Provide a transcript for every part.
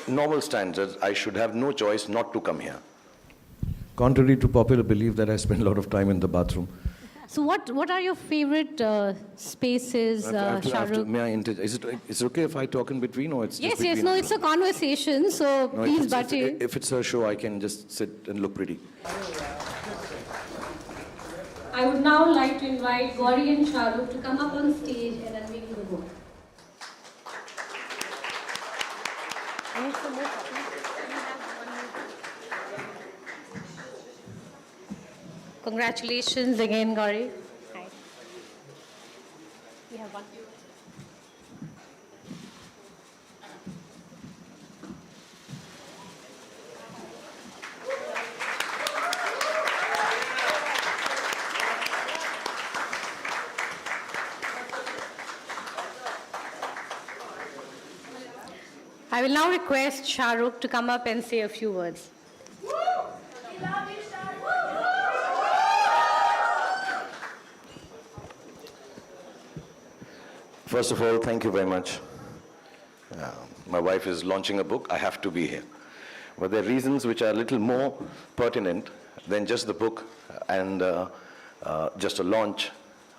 normal standards, I should have no choice not to come here. Contrary to popular belief that I spend a lot of time in the bathroom. So what are your favorite spaces, Shahrukh? Is it okay if I talk in between, or it's Yes, just yes, between no, us? it's a conversation, so No, please butt in. if it's a show, I can just sit and look pretty. I would now like to invite Gauri and Shahrukh to come up on stage and unveil the book. Congratulations again, Gauri. Hi. We have one. I will now request Shahrukh to come up and say a few words. First of all, thank you very much. My wife is launching a book. I have to be here. But there are reasons which are a little more pertinent than just the book and just a launch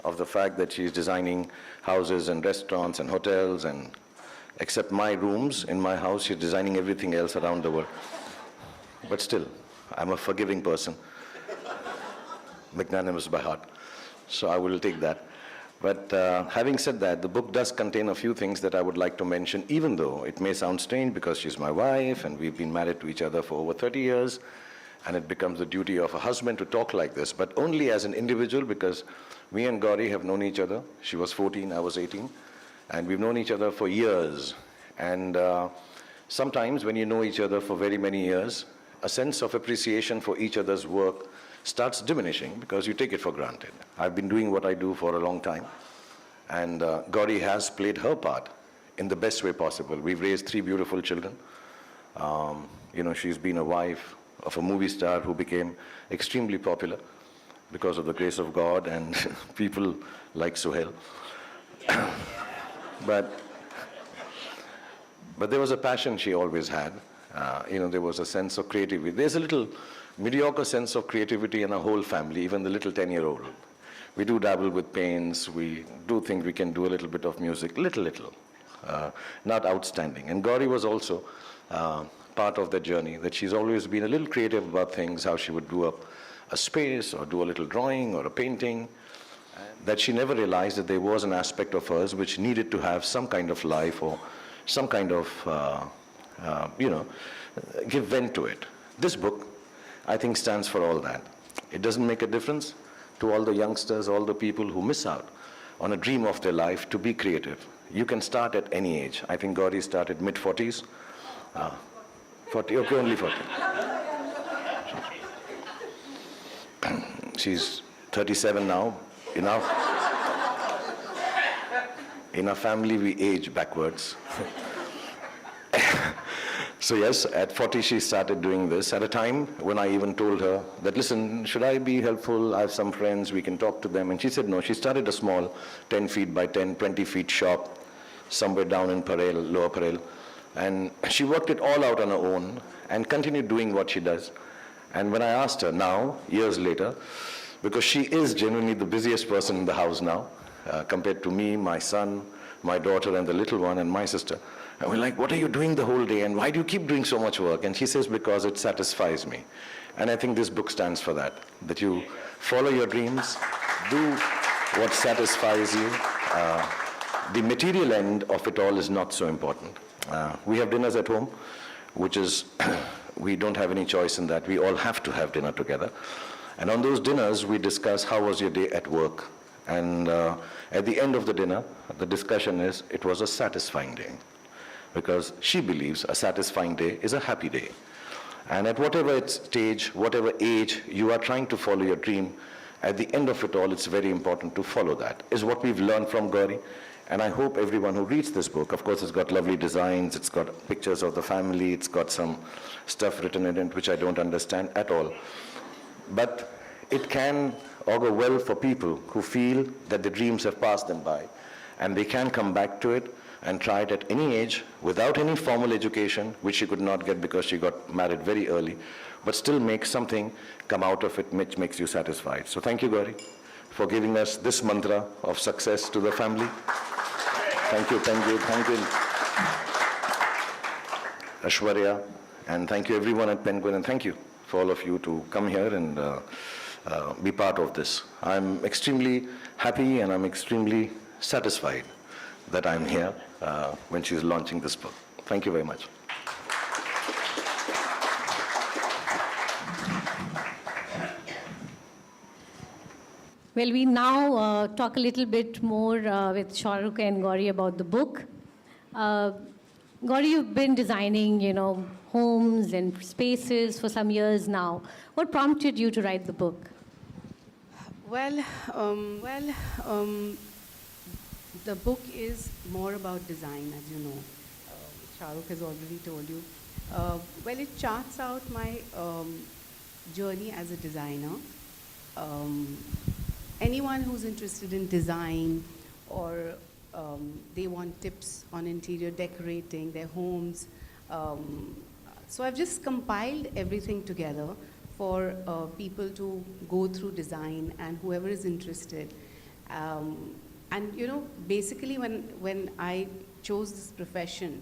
of the fact that she's designing houses and restaurants and hotels, and except my rooms in my house, she's designing everything else around the world. But still, I'm a forgiving person, magnanimous by heart, so I will take that. But having said that, the book does contain a few things that I would like to mention, even though it may sound strange because she's my wife and we've been married to each other for over 30 years, and it becomes the duty of a husband to talk like this, but only as an individual, because me and Gauri have known each other. She was 14, I was 18, and we've known each other for years. And sometimes when you know each other for very many years, a sense of appreciation for each other's work starts diminishing because you take it for granted. I've been doing what I do for a long time, and Gauri has played her part in the best way possible. We've raised 3 beautiful children. She's been a wife of a movie star who became extremely popular because of the grace of God and people like Suhail. But there was a passion she always had. There was a sense of creativity. There's a little mediocre sense of creativity in our whole family, even the little 10-year-old. We do dabble with paints. We do think we can do a little bit of music, little, not outstanding. And Gauri was also part of that journey, that she's always been a little creative about things, how she would do a space or do a little drawing or a painting, that she never realized that there was an aspect of hers which needed to have some kind of life or some kind of, give vent to it. This book, I think, stands for all that. It doesn't make a difference to all the youngsters, all the people who miss out on a dream of their life to be creative. You can start at any age. I think Gauri started mid-40s. 40, okay, only 40. She's 37 now. In our family, we age backwards. So yes, at 40 she started doing this at a time when I even told her that, listen, should I be helpful? I have some friends, we can talk to them. And she said no. She started a small 10 feet by 10, 20 feet shop somewhere down in Parel, Lower Parel. And she worked it all out on her own and continued doing what she does. And when I asked her now, years later, because she is genuinely the busiest person in the house now, compared to me, my son, my daughter, and the little one, and my sister. And we're like, what are you doing the whole day? And why do you keep doing so much work? And she says, because it satisfies me. And I think this book stands for that you follow your dreams, do what satisfies you. The material end of it all is not so important. We have dinners at home, which is, we don't have any choice in that. We all have to have dinner together. And on those dinners, we discuss how was your day at work. And at the end of the dinner, the discussion is, it was a satisfying day. Because she believes a satisfying day is a happy day. And at whatever stage, whatever age you are trying to follow your dream, at the end of it all, it's very important to follow that, is what we've learned from Gauri. And I hope everyone who reads this book, of course, it's got lovely designs, it's got pictures of the family, it's got some stuff written in it which I don't understand at all. But it can augur well for people who feel that the dreams have passed them by, and they can come back to it and tried at any age, without any formal education, which she could not get because she got married very early, but still make something come out of it which makes you satisfied. So thank you, Gauri, for giving us this mantra of success to the family. Thank you, thank you, thank you, Ashwarya, and thank you everyone at Penguin, and thank you for all of you to come here and be part of this. I'm extremely happy and I'm extremely satisfied that I'm here when she's launching this book. Thank you very much. Well, we now talk a little bit more with Shahrukh and Gauri about the book. Gauri, you've been designing, homes and spaces for some years now. What prompted you to write the book? Well, the book is more about design, as you know. Shahrukh has already told you. Well, it charts out my journey as a designer. Anyone who's interested in design or they want tips on interior decorating their homes. So I've just compiled everything together for people to go through design and whoever is interested. And basically when I chose this profession,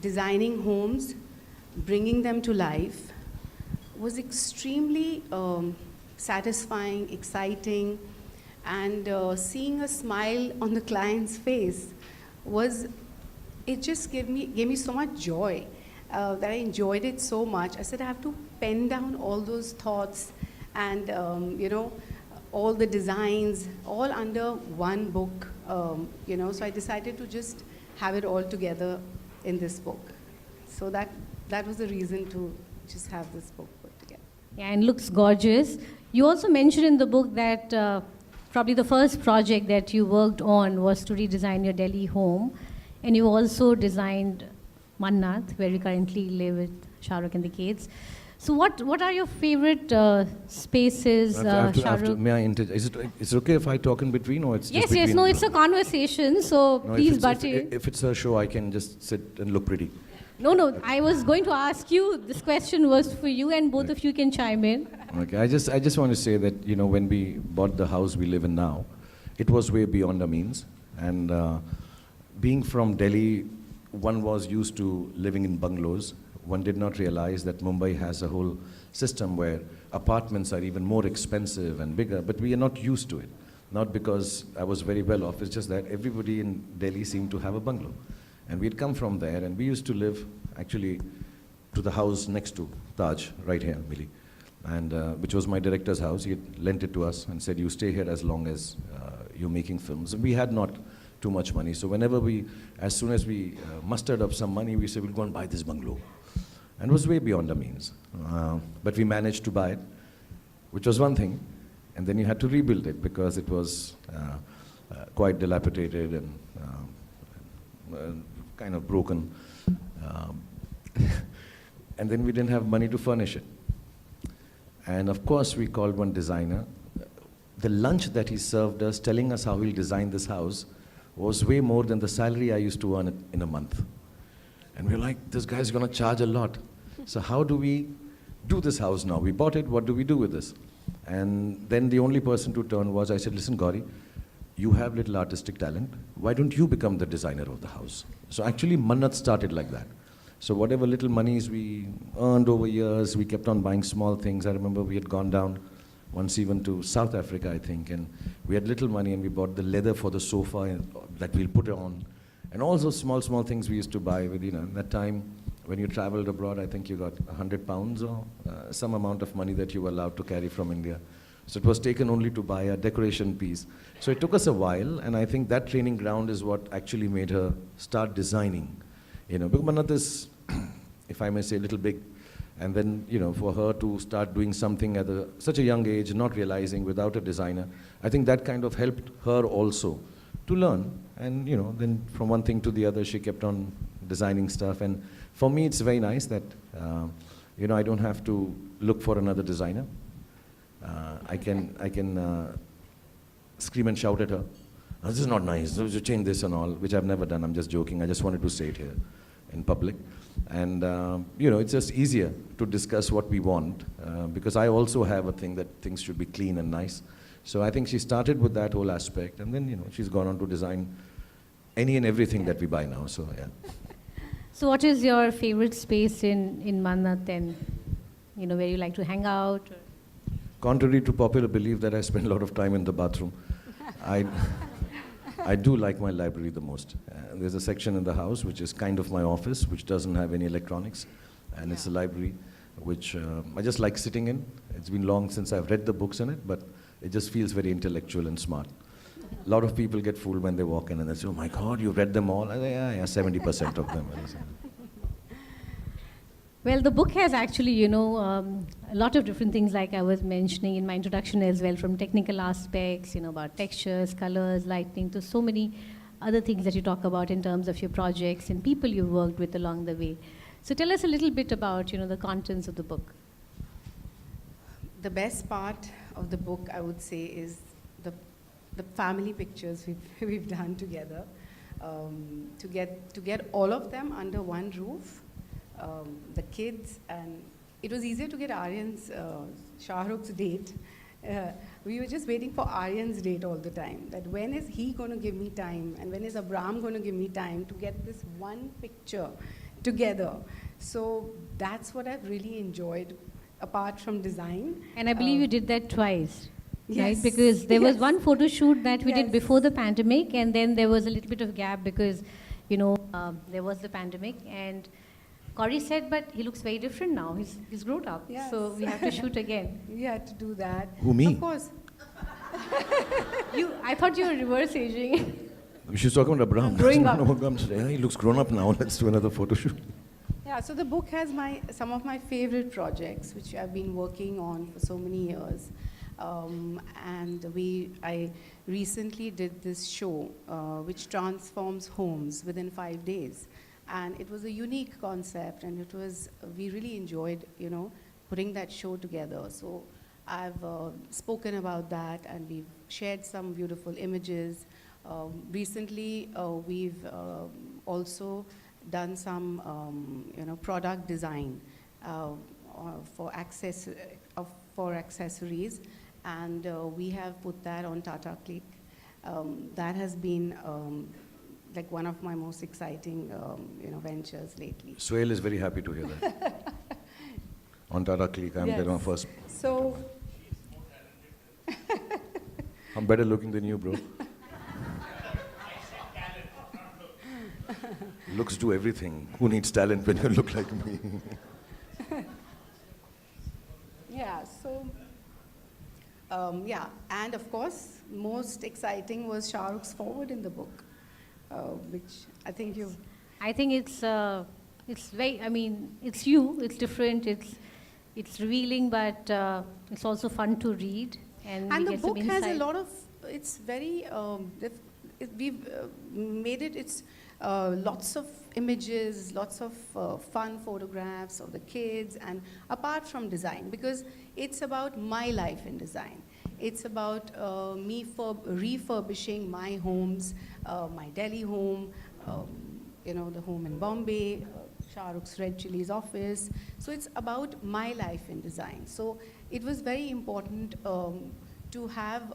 designing homes, bringing them to life was extremely satisfying, exciting, and seeing a smile on the client's face it just gave me so much joy that I enjoyed it so much. I said I have to pen down all those thoughts and all the designs all under one book, so I decided to just have it all together in this book. So that was the reason to just have this book put together. Yeah, and looks gorgeous. You also mentioned in the book that probably the first project that you worked on was to redesign your Delhi home, and you also designed Mannat, where you currently live with Shah Rukh and the kids. So what are your favorite spaces, Shahrukh? May I interject? Is it okay if I talk in between, or it's just between? Yes, no, it's a conversation, so No, please butt in. if it's a show, I can just sit and look pretty. No, I was going to ask you, this question was for you, and both of you can chime in. Okay, I just want to say that, when we bought the house we live in now, it was way beyond our means. And being from Delhi, one was used to living in bungalows. One did not realize that Mumbai has a whole system where apartments are even more expensive and bigger, but we are not used to it. Not because I was very well off, it's just that everybody in Delhi seemed to have a bungalow. And we'd come from there, and we used to live actually to the house next to Taj, right here, Millie, and which was my director's house. He had lent it to us and said, you stay here as long as you're making films. And we had not too much money, so as soon as we mustered up some money, we said, we'll go and buy this bungalow. And it was way beyond our means. But we managed to buy it, which was one thing, and then you had to rebuild it because it was quite dilapidated and kind of broken. And then we didn't have money to furnish it. And of course, we called one designer. The lunch that he served us, telling us how he'll design this house, was way more than the salary I used to earn in a month. And we're like, this guy's gonna charge a lot. So how do we do this house now? We bought it, what do we do with this? And then the only person to turn was, I said, listen, Gauri, you have little artistic talent. Why don't you become the designer of the house? So actually, Mannat started like that. So whatever little monies we earned over years, we kept on buying small things. I remember we had gone down once even to South Africa, I think, and we had little money and we bought the leather for the sofa that we'll put on. And all those small things we used to buy with, that time when you traveled abroad, I think you got 100 pounds or some amount of money that you were allowed to carry from India. So it was taken only to buy a decoration piece. So it took us a while, and I think that training ground is what actually made her start designing. Because Mannat is, if I may say, a little big. And then, for her to start doing something at such a young age, not realizing without a designer, I think that kind of helped her also to learn. And, then from one thing to the other, she kept on designing stuff. And for me, it's very nice that, I don't have to look for another designer. I can scream and shout at her. This is not nice, you should change this and all, which I've never done. I'm just joking. I just wanted to say it here in public. And, it's just easier to discuss what we want, because I also have a thing that things should be clean and nice. So I think she started with that whole aspect, and then, she's gone on to design any and everything that we buy now, so yeah. So what is your favorite space in Mannat, and, where you like to hang out? Or? Contrary to popular belief that I spend a lot of time in the bathroom, I do like my library the most. There's a section in the house which is kind of my office, which doesn't have any electronics, and it's a library which I just like sitting in. It's been long since I've read the books in it, but it just feels very intellectual and smart. A lot of people get fooled when they walk in and they say, "Oh my God, you read them all?" I say, yeah, 70% of them. Well, the book has actually, a lot of different things, like I was mentioning in my introduction as well, from technical aspects, about textures, colors, lighting, to so many other things that you talk about in terms of your projects and people you worked with along the way. So tell us a little bit about, the contents of the book. The best part of the book, I would say, is the family pictures we've done together. To get all of them under one roof. The kids, and it was easier to get Aryan's, Shahrukh's date. We were just waiting for Aryan's date all the time, that when is he going to give me time, and when is Abram going to give me time to get this one picture together. So that's what I've really enjoyed, apart from design. And I believe you did that twice, yes, right? Because there was one photo shoot that we did Yes. before the pandemic, and then there was a little bit of gap because, there was the pandemic. And Gauri said, but he looks very different now. He's grown up. Yes. So we have to shoot again. We had to do that. Who, me? Of course. I thought you were reverse aging. She's talking about Abram. Growing up. Yeah, he looks grown up now. Let's do another photo shoot. Yeah, so the book has some of my favorite projects, which I've been working on for so many years. I recently did this show, which transforms homes within 5 days. And it was a unique concept, and we really enjoyed, putting that show together. So I've spoken about that, and we've shared some beautiful images. Recently, we've also done some, product design for accessories, and we have put that on Tata Click. That has been like one of my most exciting, ventures lately. Suhail is very happy to hear that. On Tata Click, I'm there on first. So, I'm better looking than you, bro. Looks do everything. Who needs talent when you look like me? yeah, so, and of course, most exciting was Shah Rukh's forward in the book, which I think you've... I think it's very, it's you, it's different, it's revealing, but it's also fun to read. And we the get some book has a insight. lot of, it's very, we've made it's lots of images, lots of fun photographs of the kids, and apart from design, because it's about my life in design. It's about me refurbishing my homes, my Delhi home, the home in Bombay, Shahrukh's Red Chili's office. So it's about my life in design. So it was very important to have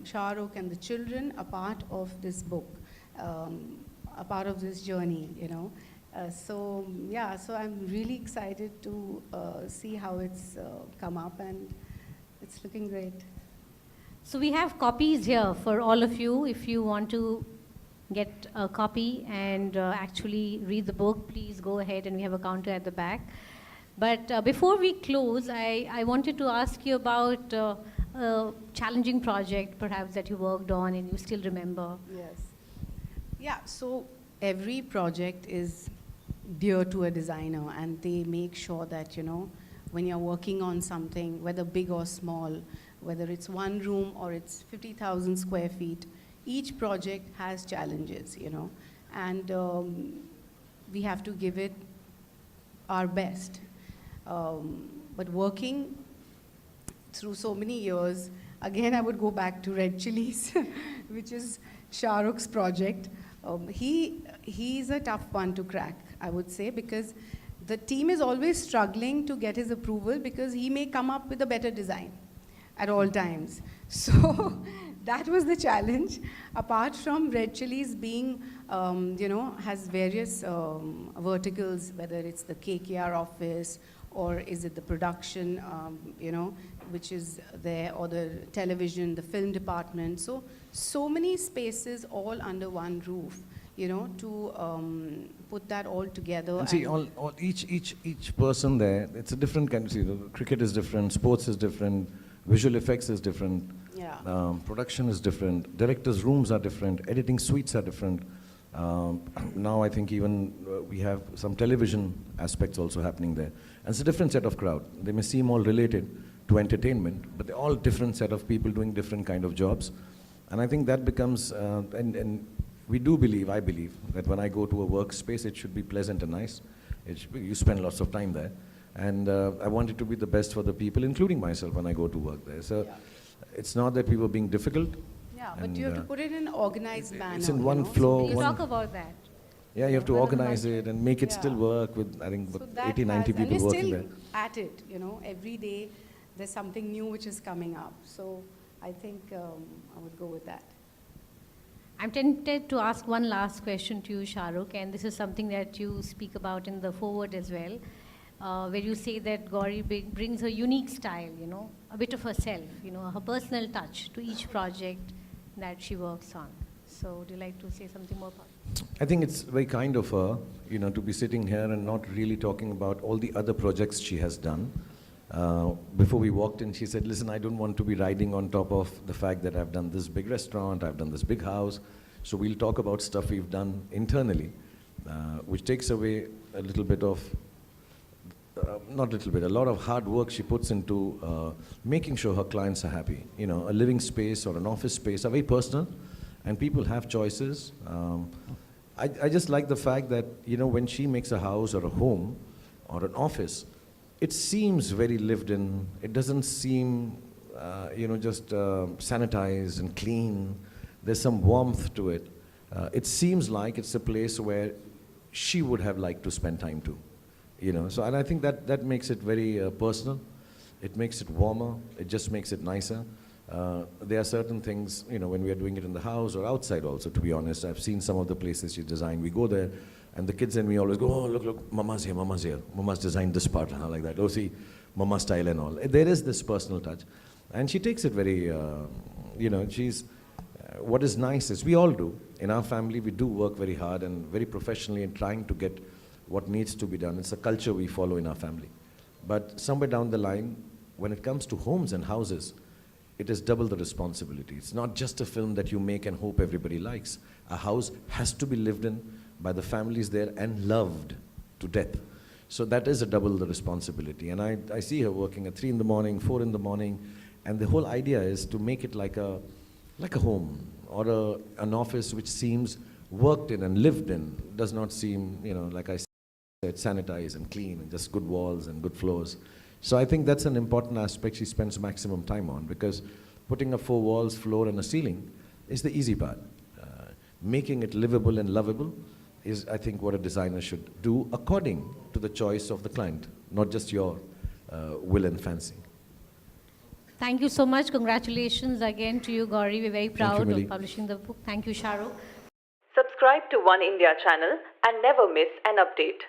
Shahrukh and the children a part of this book, a part of this journey, So I'm really excited to see how it's come up, and it's looking great. So we have copies here for all of you. If you want to get a copy and actually read the book, please go ahead, and we have a counter at the back. But before we close, I wanted to ask you about a challenging project perhaps that you worked on and you still remember. Yes. Yeah, so every project is dear to a designer, and they make sure that, when you're working on something, whether big or small, whether it's one room or it's 50,000 square feet, each project has challenges, and we have to give it our best. But working through so many years, again, I would go back to Red Chili's, which is Shah Rukh's project. He's a tough one to crack, I would say, because the team is always struggling to get his approval because he may come up with a better design at all times. So that was the challenge. Apart from Red Chillies being, has various verticals, whether it's the KKR office or is it the production, which is there, or the television, the film department. So many spaces all under one roof, to put that all together. And see, each person there, it's a different kind of, cricket is different, sports is different, visual effects is different, yeah. Production is different, directors' rooms are different, editing suites are different. Now I think even we have some television aspects also happening there. And it's a different set of crowd. They may seem all related to entertainment, but they're all different set of people doing different kind of jobs. And I think that becomes, and we do believe, I believe, that when I go to a workspace, it should be pleasant and nice. You spend lots of time there. And I want it to be the best for the people, including myself, when I go to work there. So it's not that we were being difficult. Yeah, but you have to put it in an organized manner. It's in one floor. You talk about that. Yeah, you have to organize it and make it still work with, I think, 80, 90 people working there. And we're still at it, every day there's something new which is coming up. So I think I would go with that. I'm tempted to ask one last question to you, Shahrukh, and this is something that you speak about in the foreword as well, where you say that Gauri brings her unique style, a bit of herself, her personal touch to each project that she works on. So would you like to say something more about it? I think it's very kind of her, to be sitting here and not really talking about all the other projects she has done. Before we walked in, she said, listen, I don't want to be riding on top of the fact that I've done this big restaurant, I've done this big house. So we'll talk about stuff we've done internally, which takes away a little bit of, not a little bit, a lot of hard work she puts into making sure her clients are happy. A living space or an office space are very personal, and people have choices. I just like the fact that, when she makes a house or a home or an office, it seems very lived in. It doesn't seem, just sanitized and clean. There's some warmth to it. It seems like it's a place where she would have liked to spend time too. So, and I think that makes it very personal. It makes it warmer. It just makes it nicer. There are certain things, when we are doing it in the house or outside also, to be honest. I've seen some of the places she designed. We go there, and the kids and me always go, oh, look, Mama's here, Mama's here. Mama's designed this part, like that. Oh, see, Mama style and all. There is this personal touch. And she takes it very, what is nice is, we all do. In our family, we do work very hard and very professionally in trying to get what needs to be done. It's a culture we follow in our family. But somewhere down the line, when it comes to homes and houses, it is double the responsibility. It's not just a film that you make and hope everybody likes. A house has to be lived in by the families there and loved to death. So that is a double the responsibility. And I see her working at 3 in the morning, 4 in the morning, and the whole idea is to make it like a home or an office which seems worked in and lived in. Does not seem, like I said, sanitized and clean and just good walls and good floors. So I think that's an important aspect she spends maximum time on, because putting up 4 walls, floor and a ceiling is the easy part. Making it livable and lovable is, I think, what a designer should do according to the choice of the client, not just your will and fancy. Thank you so much. Congratulations again to you, Gauri. We're very proud Millie. of publishing the book. Thank you, Shahrukh. Subscribe to One India channel and never miss an update.